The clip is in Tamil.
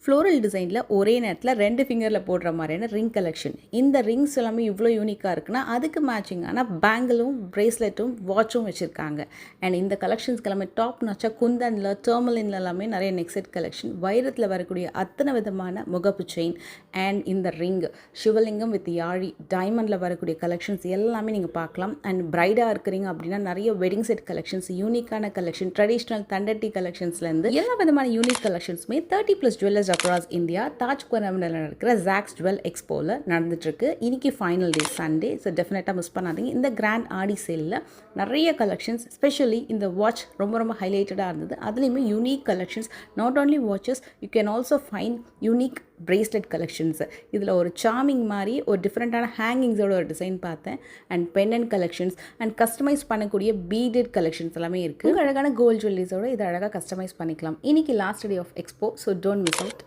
ஃப்ளோரல் டிசைனில் ஒரே நேரத்தில் 2 ஃபிங்கரில் போடுற மாதிரியான ரிங் கலெக்ஷன். இந்த ரிங்ஸ் எல்லாமே இவ்வளோ யூனிக்காக இருக்குன்னா அதுக்கு மேட்சிங்கான பேங்கிளும் ப்ரேஸ்லெட்டும் வாட்சும் வச்சுருக்காங்க. அண்ட் இந்த கலெக்ஷன்ஸ்க்கு எல்லாமே டாப் நாச்சா குந்தனில் டர்மலின்ல எல்லாமே நிறைய நெக்ஸெட் கலெக்ஷன், வைரத்தில் வரக்கூடிய அத்தனை விதமான முகப்பு செயின் அண்ட் இந்த ரிங், சிவலிங்கம் வித் யாழி, டைமண்டில் வரக்கூடிய கலெக்ஷன்ஸ் எல்லாமே நீங்கள் பார்க்கலாம். அண்ட் பிரைடாக இருக்கிறீங்க அப்படின்னா நிறைய வெட்டிங் செட் கலெக்ஷன்ஸ், யூனிக்கான கலெக்ஷன், ட்ரெடிஷ்னல் தண்டட்டி கலெக்ஷன்ஸ்லேருந்து எல்லா விதமான யூனிக் கலெக்ஷன்ஸுமே 30+ ஜுவல்லர்ஸ் அக்ராஸ் இந்தியா தாஜ் குவரமில் இருக்கிற ஜாக்ஸ் ஜுவல் எக்ஸ்போவில் நடந்துட்டுருக்கு. இன்னைக்கு ஃபைனல் டே சண்டே, ஸோ டெஃபினட்டாக மிஸ் பண்ணாதீங்க. இந்த கிராண்ட் ஆடி சேலில் நிறைய கலெக்ஷன்ஸ், ஸ்பெஷலி இந்த வாட்ச் ரொம்ப ரொம்ப ஹைலைட்டடாக இருந்தது. அதுலேயுமே unique collections, not only watches, you can also find unique bracelet collections. இதில் ஒரு சார்மிங் மாதிரி ஒரு டிஃப்ரெண்ட்டான ஹேங்கிங்ஸோட ஒரு டிசைன் பார்த்தேன். And pendant collections and customise பண்ணக்கூடிய பீடட் கலெக்ஷன்ஸ் எல்லாமே இருக்குது. அழகான கோல்ட் ஜுவல்லரிஸோட இதை அழகாக கஸ்டமைஸ் பண்ணிக்கலாம். இன்னைக்கு last day of expo, so don't miss out.